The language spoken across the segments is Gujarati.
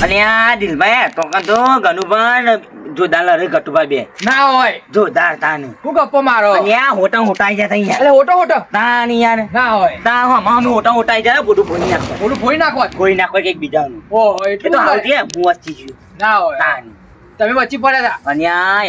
અને આ દિલભાઈ તો ગનુભાઈ જોરદાર લડે ગટુભાઈ બે ના હોય જોરદાર તાને હું ગપ્પો મારો અને આ હોટા હોટાઈ જતા યાર એટલે હોટો તાન યાર ના હોય તા હમ હોટા હોટાઈ જાય બધું ભોઈ નાખો ઓલું ફોઈ નાખો કોઈ નાખો એક બીજાનું ઓહો એ એટલું તો ના આવતી હું વચ્ચે ગયું ના હોય તાન તમે વચ્ચે પડ્યા હતા અને આ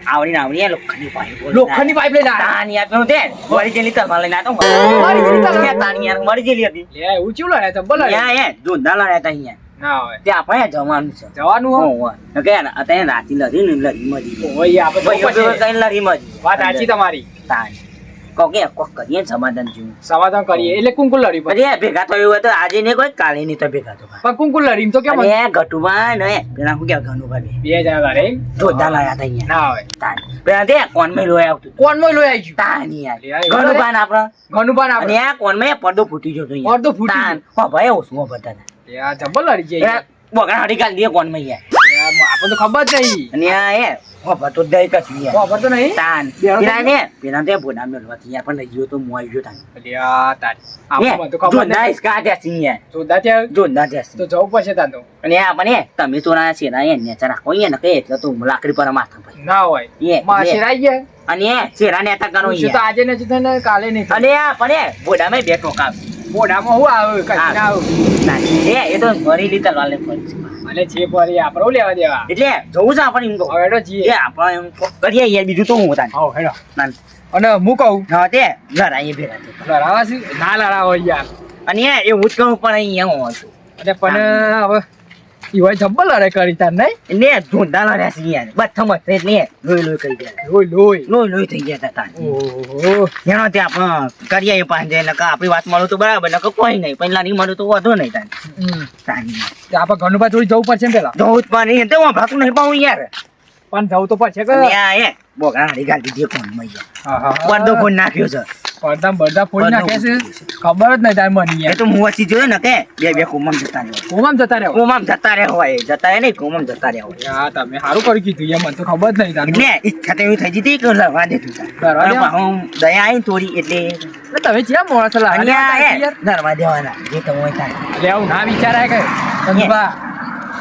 આવડી લોખંડની પાઇપ લોખંડની પાઇપ લઈને આવ્યા તાન યાર પેલું તે મરી જેલી તલમાં લઈને આતો મરી જેલી તલમાં? તાન યાર મરી જેલી હતી લે એવું ચેવું લડે તમ બોલો યા જોરદાર લડ્યા તા અહીંયા ના હોય તે આપણે જવાનું છે જવાનું હો ઓહ કે અત્યારે રાતી લડી ને લડી મજી ઓય આપણે ભાઈ જવું પડશે. કઈ લડી મજી વાત સાચી તમારી તાન કોકે કોક કરીએ સમાધાન જેવું સમાધાન કરીએ એટલે કુંકુલ લડી પડે અરે ભેગા તો એવું હોય તો આજે ને કોઈ કાલે નહીં તો ભેગા તો પણ કુંકુલ લડી તો કેમ અરે ગટુબા ને પેલા હું કે ગનુભાઈ બે જણા લડે એમ? જોરદાર લાયા તા અહીંયા ના હોય તાન પેલા તે કોણ મેં લોય આવતું કોણ મોય લોય આવી તાન યાર લે, ગનુબા ને આપડે ઘણું પણ અને આ કોણ મેં પડદો ફૂટી ગયો તો અહીંયા. પડદો ફૂટી તાન હો ભાઈ ઓછું બધા યાર જબ્બર લડી જાય બગડા હાડી કાઢ દે કોણ મેં યાર આપણને તો ખબર જ નહીં અને આ એ હો ભતો દઈ કશું યાર ખબર તો નહીં તાન બેહો પેલા ને પેલા તે બોડા મેળવાથી યાર પણ લઈ ગયો તો મોઈ ગયો તાન અલ્યા તારી આપણને તો ખબર જોરદાર નહીં ઇસકા દેસી યાર જોરદાર ત્યાં જોરદાર દેસી તો જવું પડશે તાન તો અને આપણે તમે તો ના છે ને નેચા રાખો અહીંયા ને કે એટલે તો લાકડી પર માથા ભાઈ ના હોય એ, માસી રાઈ ગયા અને શેરા નેતા કરો પૂછ્યું તો અહીંયા આજે નથી થાય ને કાલે નહીં થાય. અને આ પણ બોડામાં બે ટોકા બોડામાં હું આવે કઈ હા. ના આવે એ તો મરી લીધા લાલે ફરી છે. અને જે ભરી આપણે લેવા દેવા એટલે જવું છે આપણે એમ કહું હવે હેડો જઈએ એ આપણે એમ કરીએ યાર બીજું તો હું હતા આવો હેડો અને હું કહું હા તે લડાઈએ ભેગા થયા. લડાવા છે ના લડાવો યાર અને એવું જ કહું પણ અહીંયા હું હતું અને પણ હવે ઈવાય જબ્બર લડાઈ કરી તાર નહીં ને જોરદાર લડ્યા છે યાર બથમ એટલે લોહી કરી ગયા લોહી લોહી થઈ ગયા હતા ઓહો એનો તે આપણે કરીએ પાંજે એટલે આપણી વાત મળું તો બરાબર નકર કોઈ નહીં પહેલા નહીં મળું તો વાંધો નહીં તાન આપણે ઘણું બધું જવું પડશે ને પેલા જવું જ પણ નહીં તો હું ભાગતું નહીં પાઉં યાર પણ જવું તો પડશે કે અને આ એ બોગા હારી ગાડી દે કોણ મૈયા હા હા પડદો ફોન નાખ્યો છે પડદા બળદા ફોડી નાખે છે ખબર જ નહીં તાર મની એ તો હું વચ્ચે જોયો ને કે બે કોમમ જતા રહે કોમામ જતા રહ્યો કોમમ જતા રહે હોય જતા રહે નહીં કોમમ જતા રહે હોય યાર તમે સારું કરી કીધું યાર મને તો ખબર જ નહીં તાર એટલે ઈચ્છા તો એવી થઈ જતી કે લડવા દેતું લડવા દેવા? હું દયા આવી થોડી એટલે તમે જ્યાં મોણસ અને આ એ યાર લડવા દેવાના જે તો હોય થાય એટલે આવું ના વિચારાય કે સંજુભા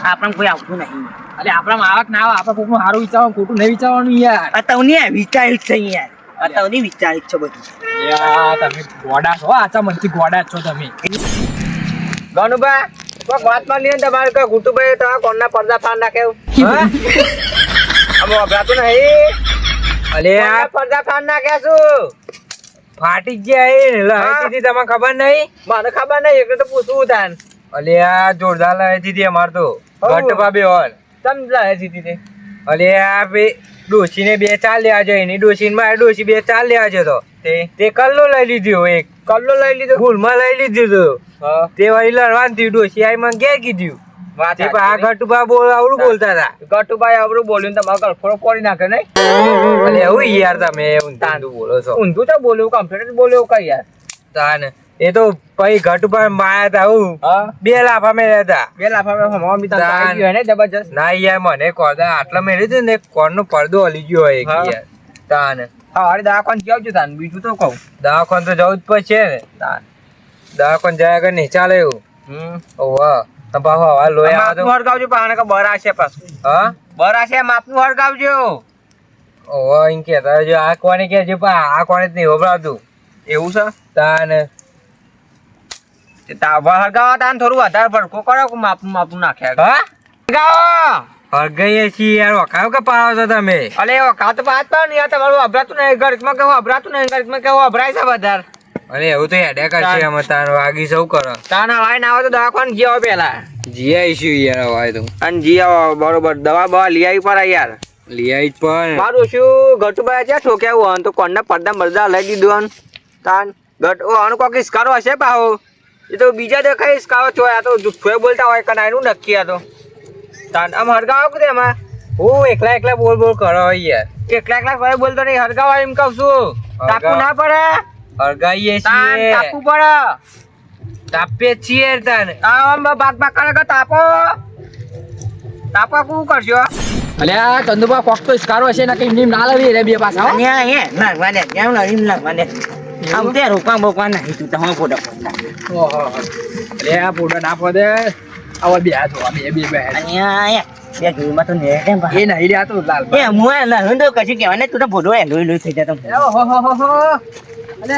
આપણને કોઈ આવતું નહીં એટલે આપણા આવક ના આવે આપણે કોકનું સારું વિચારવાનું ખોટું નહીં વિચારવાનું યાર અતવની વિચાર્યું જ છે યાર અતવની વિચાર્યું જ છે બધું યાર તમે ગોડા છો આચા મનથી ગોડા જ છો તમે ગનુભા કોક વાત માં લઈએ તમારે કોઈ ગુટુભાઈ તો કોણના પડદા ફાડ નાખે અમે અભરાતું નહીં અલે કોણના પડદા ફાડ નાખ્યા શું ફાટી ગયા હા. એ તમને ખબર નહીં મને ખબર નહીં એટલે તો પૂછવું તાન અલે આ જોરદાર લાવી દીધી અમાર તો હઉ. ગટબા બે હોલ સમજાય સીધી તે અલે આ બે ડોશીને બે ચાર લેવા જાય એની ડોશી માં ડોશી બે ચાર લેવા જતો તે કલ્લો લઈ લીધો એક કલ્લો લઈ લીધો ભૂલમાં લઈ લીધું હા તે વળી લડવાનું થયું ડોશી આઈ મને ઘેર કીધું વાત તે આ ગટુબા બોલ આવડું બોલતા હતા ગટુભાઈ આવડું બોલ્યું ને તમારો ગળફોડો ફોડી નાખે નહીં અલે એવું યાર તમે ઊંધું બોલો છો ઊંધું તો બોલ્યું કમ્પ્લીટ બોલ્યું કઈ યાર તાને એ તો પછી ગટુબા માયા હતા હું હા બે લાફા મેળ્યા હતા બે લાફા મમ્મી તને તાન. આવી ગયો ને જબરજસ્ત ના યાર મને કોદા આટલા મેળ્યું હતું ને કોણનો પડદો હલી ગયો હોય એક હા. યાર તાને હા અરે દવાખાને કેવું છું તાન બીજું તો કહું દવાખાન તો જવું જ પડશે ને તાન દવાખાન જયા વગર નહીં ચાલે એવું ઓવા પાછો હવા લોહી આવે તો માપનું હળગાવજો પાણે કે બરા છે પાછું હા બરા છે માપનું હળગાવજો ઓવા એમ કેતા જો આ કોને કે છે આ કોને જ નહીં વપરાતું એવું છે તાને તે તાવા હળગાવા તાન થોડું વધારે ભડકો કરો કે માપનું નાખ્યા હા હળગાવો હરગઈએ છીએ યાર વખાવ કે પાવો છો તમે અલે કાત બાત પણ યાર તમારું અભરાતું નહીં ગરકમાં કેવું અભરાતું નહીં ગરકમાં કેવું અભરાય છે વધારે અરે એવું તો હેડે કરશે અમે તાર વાગી સૌ કરો તાન હવાય ના આવે તો દવાખાને ગયા પેલા જી આવીશું યાર હવાય તો અને જી આવો બરોબર દવા બવા લઈ આવી પર યાર લઈ આવી જ પણ મારું શું ગટુભાઈ છે ઠોક્યા હોય તો કોણના પડદા મરદા લઈ દીધું તાન ગટ ઓ આનું કોક ઇસ્કારો હશે પાહો એ તો બીજા દેખાય ઇસ્કારો છો આ તો જુઠ્ઠો બોલતા હોય કના એનું નક્કી આ તો તાન આમ હરગાવો કે તેમાં હું એકલા બોલ કરો યાર એકલા ભાઈ બોલતો નહીં હરગાવા એમ કહું છું તાપુ ના પડે હરગાઈએ તાન છીએ તાપુ પડે તાપે છીએ તાન આમ બાગ કરે તાપો તાપા કું કરશો અલ્યા ચંદુબા કોક તો સ્કારો હશે ને કઈ નીમ ના લાવી રે બે પાછા અને આ હે નાખવા દે કેમ લાવી નાખવા દે આમ તે રોકા બોકા નહીં તું તમે ફોટો ઓહો અલ્યા પૂડો ના પડે આવા બે આ જો બે અહીંયા બે જોઈમાં તો ને કેમ એ નહીં રે આ તો લાલ એ હું લહન તો કશું કહેવાય ને તું તો ભોડો લોહી થઈ જતો હો અલે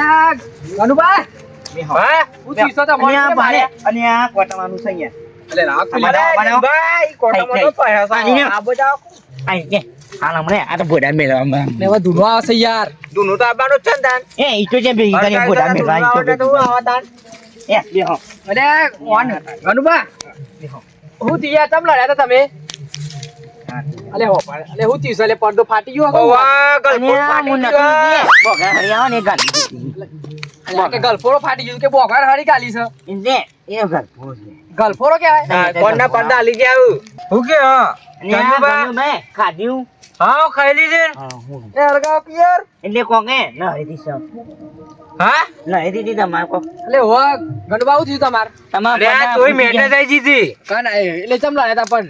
ગનુબા હા હું ચીસો તો અને આ ભાડે અને આ કોટાવાનું છે અહીંયા અલે રાખ બનાવો. ભાઈ કોટામાં તો પૈસા પાણી ને. આ બધા આઈ કે હાલ હમણે આ તો ભોડા મેળવા ને હવે ધૂનો આવશે યાર દુનું તો આવવાનું જ છે ને તાન એ ઈટો છે બે ઈટો ભોડા મેળવા ઈટો તો આવા તાન એ બેહો અલે કોણ ગનુબા હું દિયા તમ લડ્યા હતા તમે અલે હો અલે હું ચીસો લે પડદો ફાટી ગયો ઓવા અને ગલફો આ ફાટી હું ગયો નકલી બોગા હરિયાવા ને ગાલી અલે કે ગલફોરો ફાટી ગયો કે બોગાર હાડી ગાલી છે ઇન્દે એ ગલફો છે ગલફોરો કહેવાય કોણના પડદા હાલી ગયા આવું હું કે હા અને આ ગનુબા ખાધ્યું હા ખાઈ લીધે હા હું એ હરગાવ પિયર એટલે કોકે ન હેદી સમ હા ન હેદી તમાર કો એટલે હો ગણબા હું થયું તમાર તમાર અરે આ તોય મેટે થઈ જીતી કાન એટલે ચમ લાયા તા પણ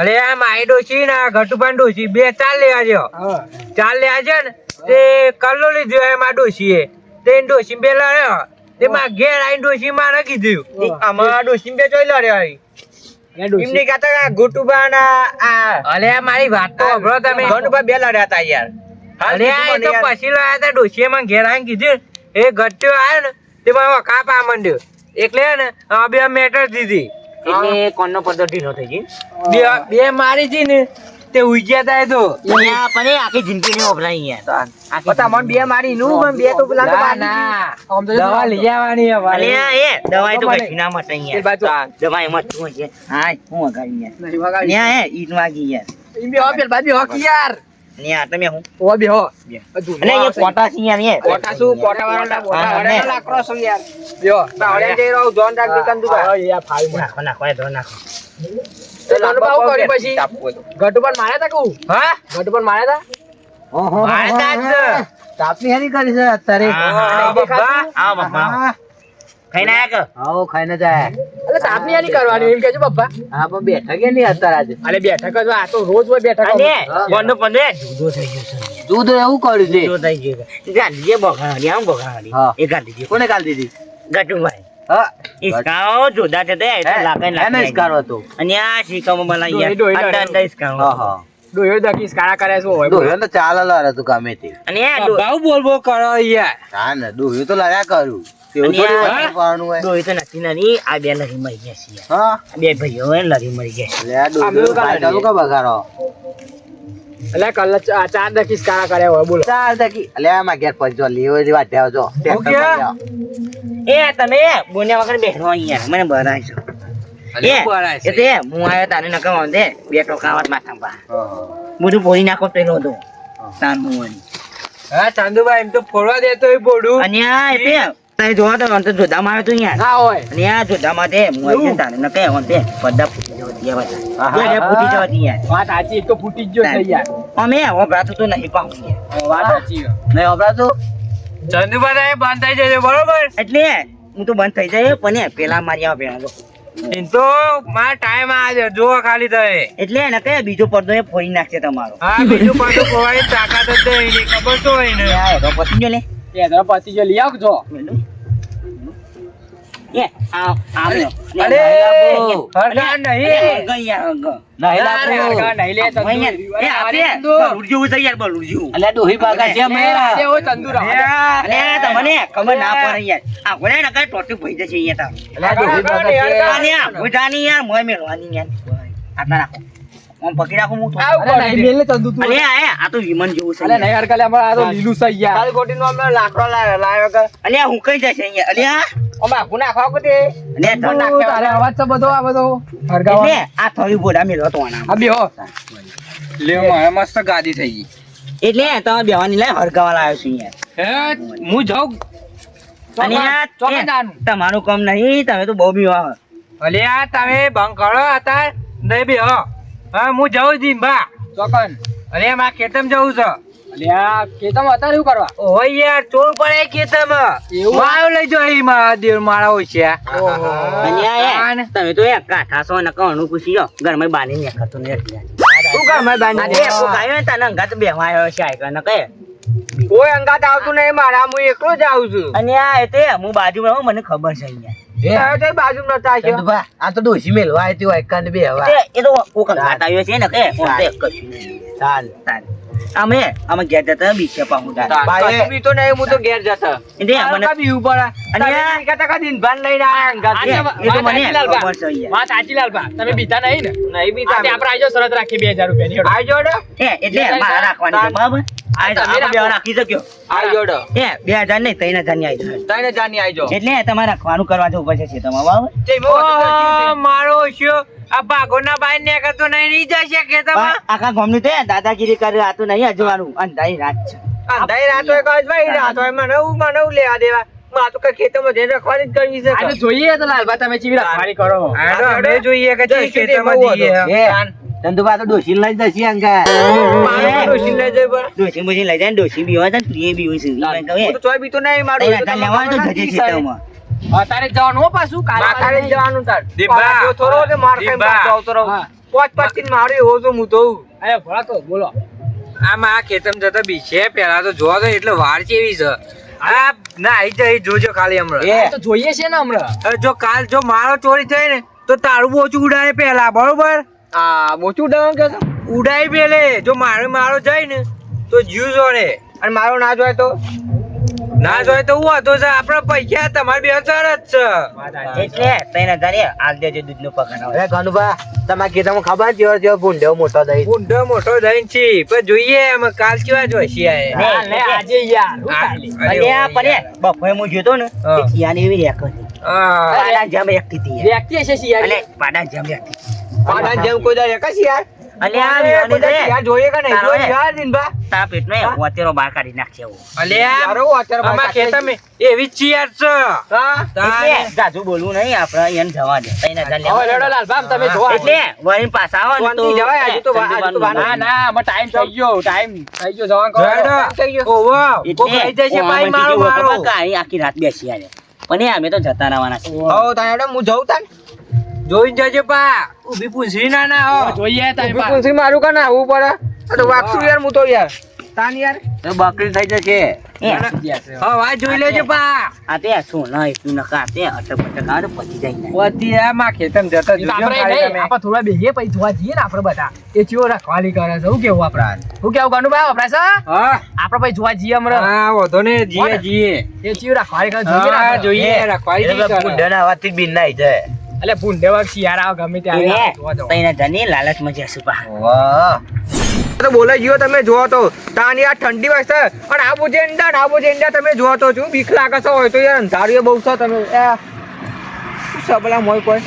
અરે આ માઈ ડોશી ને ઘટુપાન ડોશી બે ચાલ લેવા જો હા ચાલ લેવા છે ને તે કલ્લો લીધો એ માં ડોશીએ તે ડોશી બે લડ્યો તે માં ઘેર આઈને ડોશી માં રાખી દીધું આમાં ડોશી બે ચોઈ લડ્યો એમને કહેતા ઘટુપાન આ અલે મારી વાત તો સાંભળો તમે ઘટુપા બે લડ્યા હતા યાર અરે આ એ તો પછી લાયા તા ડોશીએ માં ઘેર આઈને કીધું એ ઘટ્યો આયો ને તેમાં કાપ આ મંડ્યો એટલે ને આ બે મેટર દીધી એટલે કોણનો પડદો ઢીલો થઈ ગઈ બે મારી જી ને તે ઉજ્યા તા એ તો અહીંયા પણ એ આખી જિંદગી ને વપરાય યાર આખી પતા મન બે મારી નું પણ બે તો પેલા તો ના ના દવા લઈ આવવાની અરે હવે એ દવાઈ તો કઈ ના મટે એ યાર બાજુ દવાઈ મત શું છે હા હું વગાડી યાર નહીં વગાડી ન્યા એ ઈટ વાગી યાર ઈ બે હોપેલ બાજુ હોક યાર ન્યા તમે હું ઓ બે હો અને એ કોટા છે યાર એ કોટા શું કોટા વાળા કોટા વાળા લાકડો શું યાર યો તાવડે જઈ રહ્યો જોન રાખી કંદુકા યાર ફાઈ નાખો નાખો એ ધો નાખો તો ગણબા હું કરી પછી ગટુપન માર્યા તા કહું હા ગટુપન માર્યા તા ઓહો મારતા જ તાપની હારી કરી છે અત્યારે હા, બાપા. હા બાપા ખાઈને આયા કે આવો ખાઈને જાય એટલે તાપની આની કરવાની એમ કેજો બાપા હા પણ બેઠા કે નહીં અત્યારે આજે અલે બેઠક જ આ તો રોજ હોય બેઠક અને બોન્ડો પંદે જુદો થઈ ગયો છે દૂધ એવું કર્યું છે જુદો થઈ ગયો ગાંધી જે બગાડી આમ બગાડી હા. એ ગાંધી જે કોને કાલ દીધી ગટુભાઈ હા ઇસકાઓ જુદા છે તે એટલે લાગે એને જ કરો હતો અને આ શીખામાં બનાવી યાર ડોઈ, ડોઈ, અંડા અંડા ઇસકાઓ હા હા ડોયો દકીસ કાળા કરે શું હોય દોહ્યો તો ચાલ લડે તું ગમે તે અને આ ડો- બાબુ બોલ બોલ કરો યાર હા ને દોહ્યો તો લડ્યા કરું તેવું અને થોડી આ- વસ્તુ કરવાનું હોય ડોઈ તો નથી નાની આ બે લરી મરી ગયા છે યાર. હા આ બે ભાઈઓ હોય ને લરી મરી ગયા છે. લે આ દોહ્યો ભાઈ ચાલુ કા બગાડો એટલે કલ ચાર દકીસ કાળા કરે હોય બોલો ચાલ તકી લે આમાં ઘેર પહોંચજો લેવો જ વાત જો એ તમે બોન્યા વગર બેઠો અહીંયા મને બરાય છો એ એ તે હું આવ્યો તારે નકા વાંધે બે ટોકાવટ માથા પા બધું બોલી નાખો પેલો તો તાન મુવાની હા ચાંદુભાઈ એમ તો ફોડવા દેતો હોય બોડું અને આ એ તે તમે જોવા તો અંત જોધામાં આવ્યો તો અહીંયા ના હોય અને આ જોધામાં તે હું આવી ગયો તારે નકા વાંધે બધા ફૂટી જવાતી આ બધા હા, બધા ફૂટી જવાતી યાર વાત સાચી એક તો ફૂટી જ ગયો છે યાર અમે વપરાતું તો નહીં પાવું યાર વાત સાચી નહીં વપરાતું ચાંદુભાઈ બંધ થઈ જશે બરોબર એટલે હું તો બંધ થઈ જાય પણ એ પેલા મારી આવા પેલા તો એમ તો મારા ટાઈમ આજે જો ખાલી થાય એટલે એને કે બીજો પડદો એ ફોડી નાખશે તમારો હા બીજું પાછું ખોવાની તાકાત જ નહીં ખબર તો હોય ને આ એરો પતી ગયો લે એ તો પતિ જો લઈ આવજો એ આ આ લ્યો. અરે બાબુ. હરગા નહીં ગઈ યાર ગો નહીં અરે હરગા લાગતું નહીં લે ચંદુ. એ આપે ચંદુ. બલુડ જેવું છે યાર બલુડ જેવું અલ્યા ડોહી ભાગા છે નહીં, રાજે હોય ચંદુ રાવા. અલે તમને ખબર ના પડે યાર આ કોને નકર ટોટી ભઈ જશે અહીંયા અલ્યા ડોહી ભાગા છે અને આ બુઢાની યાર મોય મેળવાની યાર આટલા રાખો આમ પકડી રાખો હું આવ થોડું. અરે નહીં મેલ ને ચંદુ તું. અલે આ તો વિમાન જેવું છે અરે નહીં હરગા લે અમારે આ તો લીલું છે યાર. કાલકોટીનો અમે લાકડો લાવ્યો કે અલે હું કઈ જશે અહીંયા અલે અમે આખું નાખવા કે અલે તો તું નાખ્યા તારે અવાજ છે બધો આ બધો હરગા એટલે આ થોડી બોડા મેળવો તો આના આ બેહો લે મારે મસ્ત ગાદી થઈ ગઈ એટલે તમે બેવાની લાય હરગાવા લાવ્યો છું યાર હે હું જાઉં અને આ ચોકન એ, જાનું. તમારું કામ નહીં તમે તો બહુ બીવા અલે આ તમે બંધ કરો હતા નહીં બે હા હું જાઉં જીમ્બા ચોકન અરે મારા ખેતમ જવું છે અલે આ ખેતમ હતા શું કરવા ઓય યાર ચોર પડે ખેતમ એવું મારો લઈ જો અહીં મારા દેવ મારા હોય છે અને આ એ, તમે તો એક કાઠા છો ને કણું પૂછી જો ઘરમાં બાની ને કરતો ને એટલે શું કામ હે બાની? અને એ કોકાયો ને તને અંગાત બેહવા આવ્યો છે આયકા ન કહે કોઈ અંગાત આવતું નહીં મારા હું એકલો જ આવું છું અને આ એ તે હું બાજુમાં હોઉં, મને ખબર છે અહીંયા તારે તો બાજુમાં નતા આવ્યો. ચંદુભા, આ તો ડોશી મેલવા આવી હતી વાયકાને બે હવા એ તો કોક અંગાત આવ્યો છે ને કે ઓમ તો એક કશું નહીં. ચાલ અમે ઘેર જતા બીસે પાહું તાર બાએ- કશું બી તો નહીં, હું તો ઘેર જતો. એટલે મને તારે બીવું પડે. અને તારે આ- બીજા ટકા દિનભાન લઈને આયા અંગાત. એ તો મને ખબર છે યાર. વાત સાચી લાલભા તમે બીતા નહીં ને નહીં બી તારે. આપણે આજો શરત રાખી 2000 રૂપિયાની હેડો. આઈ જોડો. એટલે મારે રાખવાની છે બરાબર આ તો આપણે બે રાખી શક્યો આઈ જોડો. 2000 નહીં 3000 ની આવી જાય. તારે જાની આઈ જો. એટલે તમારે રાખવાનું કરવા જવું પડશે તમારે બરાબર તે મો ઓ, મારો ઓશિયો આ ભાગોના બાઈ ને કરતો નહીં રહી જશે કે તમે પણ આખા ગામનું તે દાદાગીરી કરે આ તો નહીં અજવાનું અંધારી રાત છે અંધાઈ રાત હોય કાંઈ ભાઈ રાત હોય મને હું લેવા દેવા. માં તો કઈ ખેતરમાં જઈને રખવાની જ કરવી છે. આજે જોઈએ તો લાલભા તમે ચીવી રાખવાની કરો અમે જોઈએ કે જઈ ખેતરમાં જઈએ. ચંદુભા તો ડોશી લઈ જશે અંગા મારે ડોશી લઈ જાય પણ. ડોસી બોસી લઈ જાય ને ડોસી બીવા છે ને એ બીવું છે ઈ મને કહે હું તો ચોય બીતો નહીં મારું. એ તો તમે લેવાનું તો મારા જજે સાહેબ. ખેતરમાં અત્યારે જવાનું હો પાછું માથાડે જ જવાનું તાર. દીપા, પાછો થોડો કે માર ખાઈને દીપા. પાછો આવતો રહું. હા. પોચ પચીને મારે એવો તો હું તો. અરે ભલા તો બોલો આમાં આ ખેતમ જતા બી છે પેલા તો જોવા તો એટલે વાર કેવી છે આ ના આઈ જાય જોજો ખાલી હમણાં તો જોઈએ છે ને હમણાં હવે જો કાલ જો મારો ચોરી થઈ ને તો તારું બોચું ઉડાડે પેલા બરોબર આ મોચું ડણ કે ઉડાઈ પેલે જો મારો જાય ને તો જીવ જોડે અને મારો ના જોય તો ના જોય તો હું હતો છે આપડે પૈસા તમારે બે હજાર જ છે એટલે 3000 હાલ દેજો દૂધનો પકડ અરે ગણુભા તમારે કીધા ખબર જેવો જેવો ભૂંડ્યો મોટો દઈ ઊંડો મોટો જઈને છે પણ જોઈએ એમ કાલ કેવા જોઈશે આજે યાર અરે બપોરે હું જોતો ને હા. એ ચિયાની એવી રેક હતી પાડા જમ એકતી હતી વ્યક્તિ હશે શિયાળ અલે પાડા જમ એકતી પાડા જેમ કોઈ દાડે કશી યાર. અલે આ કોઈ મેની દાડે રે યાર જોઈએ કે નહીં તારો જોઈએ એ. યાર દિનભા. તા પેટનો એ વતેરો બહાર કાઢી નાખશે એવું અલ્યા યારો અત્યારે આમાં બાર ખેતમ એવી જ ચિયાર છે હા એટલે જાજુ બોલવું નહીં આપણે એને જવા દે 3000 લેવા તમે એટલે વળી પાછા આવો ને તો શાંતિ જવાય, હજુ તો આજુ તો વાર ના ના આમાં ટાઈમ થઈ ગયો જવાનું કરો થઈ ગયો. ઓવો કોક લઈ જશે ભાઈ મારો મારો આખી રાત બેસી આલે પણ એ અમે તો જતા રહેવાના છે હો તારે હું જઉં તાન. જોઈને જજે પા ઊભી પૂંછડી ના ના હો જોઈએ ઊભી પૂંછી મારું કાં ના આવવું પડે. આ તો વાગશું યાર હું તો યાર. તાન યાર. તો બકરી થઈ જશે હા વાત જોઈ લેજે પા આ તે સોના એટલું નકા તે અટક પટક આવે પછી જાય ને વતી આમાં ખેતમ જતા જોજો ખાલી તમે. આપણે થોડા બેહીએ પછી જોવા જઈએ ને આપણે બધા એ ચિયો રખવાલી કરે છે શું કેવું આપણે શું કેવું ગણુભાઈ વપરાય છે હા આપણે પછી જોવા જઈએ હમણાં હા વધો ને જીએ જીએ એ ચિયો રખવાલી કરે જોઈએ ને હા આપણે. જોઈએ રાખવાઈ એટલે દી ભૂંડાના અવાજથી બીન નાઈ જાય એટલે ભૂંડે વખત શિયાળ આવે ગમે ત્યારે એને જોવા જાઓ. 3000 ની લાલચમાં જશું પા વાહ તો બોલાઈ ગયો તમે જોવો તો તાની આ ઠંડી હોય છે અને આબુ જેંડા ને આબુ જેંડા તમે જોવો તો શું બીક લાગે છે હોય તો યાર અંધારીએ બહુ છો તમે શું સબલા મોય કોઈ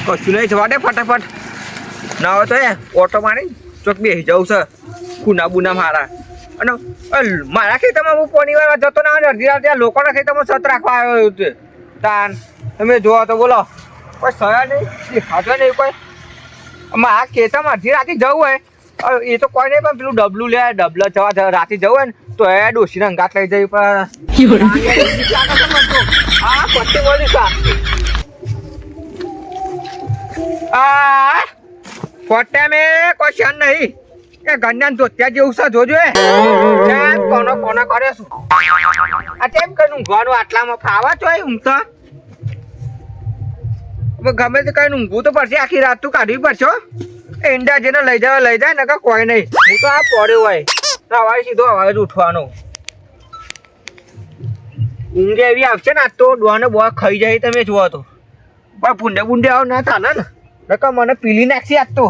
કશું નહીં જવા દે ફટાફટ ના હોય તો ઓટો મારી ચોક બેસી જવું છે કુના બુના મારા અને મારા ખેતરમાં હું પોની વાર જતો ના હોય અડધી રાતે લોકોના ખેતરમાં સત રાખવા આવ્યો છે તાન તમે જોવો તો બોલો કોઈ સયા નહીં દેખાતો નહીં કોઈ આ ખેતરમાં અડધી રાતે જવું હોય એ તો કોઈ નહીં પણ પેલું ડબલું લે ડબલા જવા રાતે જવું હોય ને તો એ ડોશીને અંગાત લઈ જવી પણ હા પત્તી બોલી આ ફોટા મેં કોઈ શાન નહીં એ ગંજાન ધોત્યા જેવું છે જોજો કોનો કોનો કરે શું આ કેમ કઈ ઊંઘવાનું આટલામાં ફાવા ચોય ઊંઘતા ગમે તે કઈ ઊંઘવું તો પડશે આખી રાત તું કાઢવી પડશે હો. ઈંડા જેને લઈ જાય ને કે કોઈ નહીં હું તો આ પડ્યો હોય સવારે સીધો અવાજ ઉઠવાનો ઊંઘ એવી આવશે ને આજ તો ડોહાને બહુ ખાઈ જાય તમે જુઓ તો પણ ભૂંડે ભૂંડે આવ ના થાય ને નકર મને પીલી નાખશે આજ તો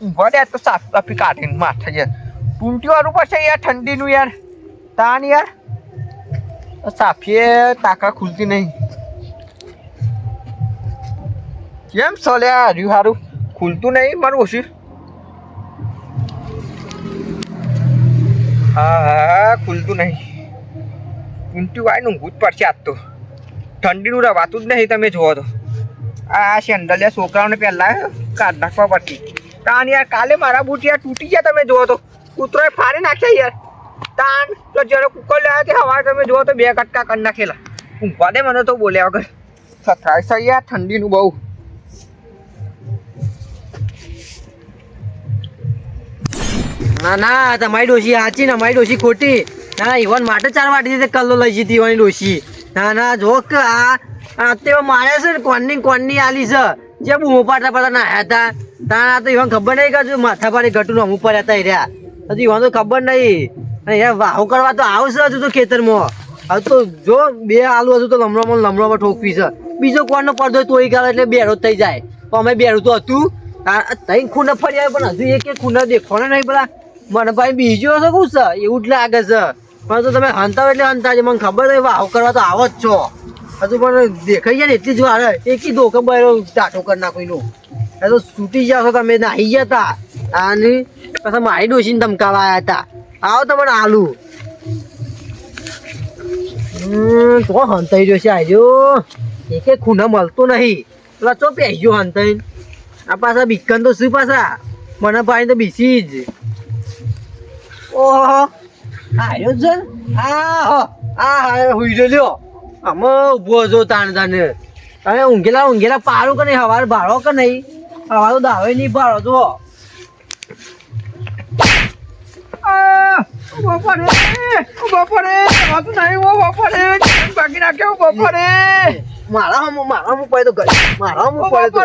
ઊંઘવા દે આજ તો સાફ સાફી કાઢીને માથે છે ટૂંટી વાળું પડશે યાર ઠંડીનું યાર તાન યાર સાફીએ તાકા ખુલતી નહીં કેમ સોલ્યા હાર્યું હારું ખુલતું નહીં મારું ઓછી હા ખુલતું નહીં ઊંટી વાય ઊંઘવું જ પડશે આજ તો ઠંડીનું રવાતું જ નહીં તમે જુઓ તો આ સેન્ડલિયા છોકરાઓને પહેલા કાઢ નાખવા પડતી તાન યાર કાલે મારા બૂટ યાર તૂટી ગયા તમે જુઓ તો કૂતરોએ ફાડી નાખ્યા યાર તાન તો જ્યારે કુકર લેવા તે હવા તમે જુઓ તો 2 કટકા કરી નાખેલા ઊંઘવા દે મને તો બોલ્યા વગર સથરાય છે યાર ઠંડીનું બહુ ના ના તમારી ડોશી સાચી ને અમારી ડોશી ખોટી ના ઈવન માટે 4 વાટી કલ્લો લઈ જતી હોય ડોશી ના ના જો કે આ આ તે મારે છે ને કોણની આલી છે જે બૂમો પાડતા પાડતા નાયા હતા તાણા તો ઈવન ખબર નહીં કે માથા પાડી ઘટું અમુક પડ્યા હતા રહ્યા હજુ ઈવન તો ખબર નહીં અને યાર વાહુ કરવા તો આવશે હજુ તો ખેતરમાં હવે તો જો બે આલુ હજુ તો લમડામાં ઠોકવી છે બીજો કોણનો પડદો તોડી કાઢે એટલે બેરો થઈ જાય તો અમે બેરું તો હતું તઈ ખૂને ફરી આવે પણ હજુ એક ખૂને દેખવાનો નહીં પેલા મને ભાઈ બીજો હશે શું છે એવું જ લાગે છે પણ તો તમે હંતાવ એટલે હંતા છે મને ખબર નહીં વાહુ કરવા તો આવો જ છો હજુ પણ દેખાઈ જાય ને એટલી જ વાર એકી ધોકે બહેરો ટાટો કરી નાખો એનું એ તો છૂટી જાવ તમે નાહી ગયા હતા અને પછી મારી ડોસીને ધમકાવા આવ્યા હતા આવો તમને આલુ તો હંતાઈ રહ્યો છે આજો એકે ખૂના મળતો નહીં પેલા ચો પહેજો હંતાઈ આ પાછા બીકન તો શું પાછા મને ભાઈ તો બીસી જ ઓહો આયો છે આ હુઈ રહ્યો આમાં ઉભો છો તાણ તાને અને ઊંઘેલા પારું કે નહીં હવાર ભાડો કે નહીં હવાર તો દાવે નહીં ભાડો તો મારા હું પડે તો મારા હું પડે તો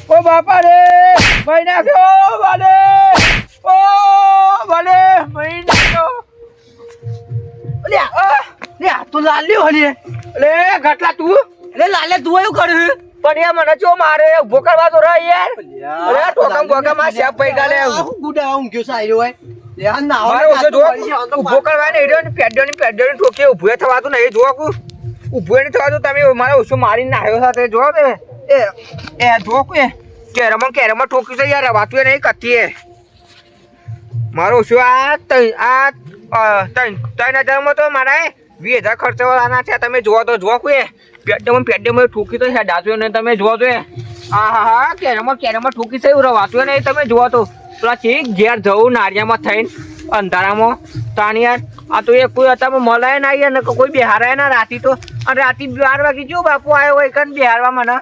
ઓ બાપા રે ભાઈ નાખ્યો વાલે ઓ વાલે ભાઈ નાખ્યો તું લાલ્યો હલી લે ઘટલા તું એટલે લાલે તું એવું કર્યું પણ યાર મને ચો મારે ઉભો કરવા તો રે યાર અરે ટોકમ બોકમ માં શેપ પઈ ગાલે ગુડા ઊંઘ્યો સાયરો હોય ધ્યાન ના મારે ઓછો જો ઉભો કરવા ને એડો ને પેડો ને ઠોકે ઉભો થવાતું નહીં જો કુ ઉભો નહીં થવાતું તમે મારે ઓછો મારીને નાખ્યો સાથે જો તે એ જો કુ કેરમમાં ઠોકી છે યાર વાતું નહીં કતી એ મારો ઓછો આ 3000 તો મારા 2,000 ખર્ચવાના છે તમે જોવો તો જો કુ પેડમાં ઠોકી તો છે દાતું ને તમે જોવો તો હા કેરમમાં ઠોકી છે એવું વાતું નહીં તમે જોવો તો પેલા ચીક ઘેર જવું નારિયામાં થઈને અંધારામાં તાણિયાર આ તો એ કોઈ હતા મલાય ના યાર ને કોઈ બિહારાય ના રાતી તો અને રાતી 12 વાગે જો બાપુ આવ્યો હોય કન બિહારવા મને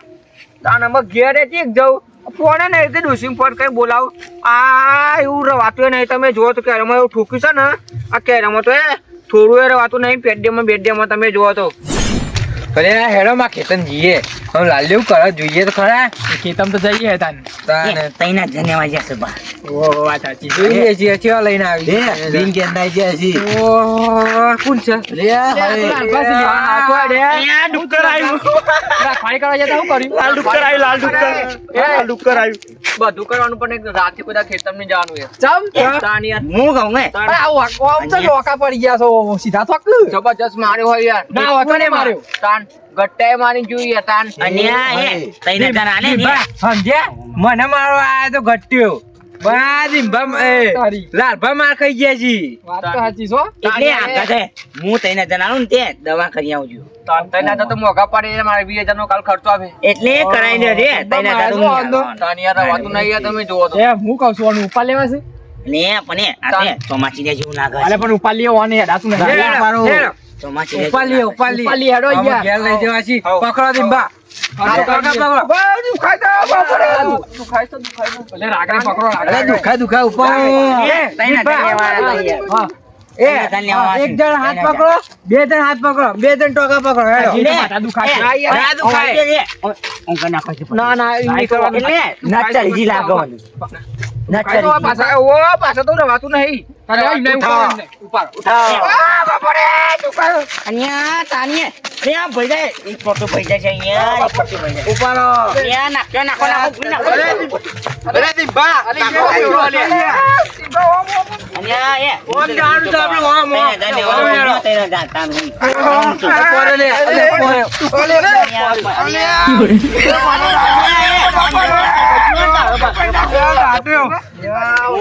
તાણામાં ઘેરે ચીક જવું ફોને નહીં રીતે ડુસિંગ ફોન કઈ બોલાવું આ એવું રવાતું નહીં તમે જુઓ તો કેરમમાં એવું ઠોક્યું છે ને આ કેરમમાં તો એ થોડું એ રવાતું નહીં બેડમાં તમે જુઓ તો અરે હેડો માં ખેતન જઈએ હવે લાલ્યું કરે જોઈએ તો ખરા ખેતમ તો જઈએ તઈના ધન્યવાદ જશે બા ઓ વાત સાચી જોઈએ છીએ ચેવા લઈને આવી બિન કે નાઈ જાય છે ઓ કોણ છે લે ડુક્કર આવ્યું ખાઈ કરવા જતા શું કર્યું લાલ ડુક્કર આવ્યું બધું કરવાનું પણ એક રાતે બધા ખેતર ની જવાનું છે તાણ યાર હું કહું ને આમ તો લોકા પડી ગયા છો સીધા થોક જબરજસ્ત માર્યો હોય યાર ના વખતે માર્યો તાણ ગટ્ટાએ મારી જોઈએ તાણ અને તઈને જણા ને સમજ્યા મને મારવા આયા તો ગટ્ટ્યો લાલભા માર ખાઈ ગયા છી વાત તો સાચી છો એટલે આ કહે હું તઈને જણાવું ને તે દવા કરી આવજો તને તો મોઘા પડે મારે 2,000 નો કાલ ખર્ચો આવે એટલે કરાઈને રે તઈને જણાવું તાણ યાર વાતું નહીં યાર તમે જોવો તો હું કહું છું ઉપા લેવા છે ને પણ આ ચોમાસી ને જેવું લાગે અલે પણ ઉપા લેવો ને હેડાતું નહીં ચોમાસી ઉપાલી હેડો યાર ઘેર લઈ જવા છી પકડો દીંબા એક જણ હાથ પકડો બે જણ હાથ પકડો બે જણ ટોકા પકડો ના પાછા તો રવાતું નહીં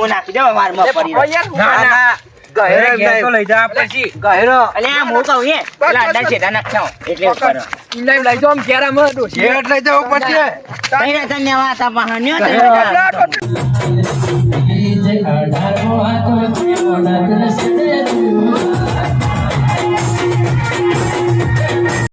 નાખી દેવા મારમાં પડી લઈ જા પછી અલે આ મો કહું એ પેલા અડા છે દાના ખાઓ એટલે ઉપર લઈ જાવ આમ કેરા માં દો શેઠ લઈ જાવ પછી તઈને ધન્યવાદ આ બહાન્યો જય 18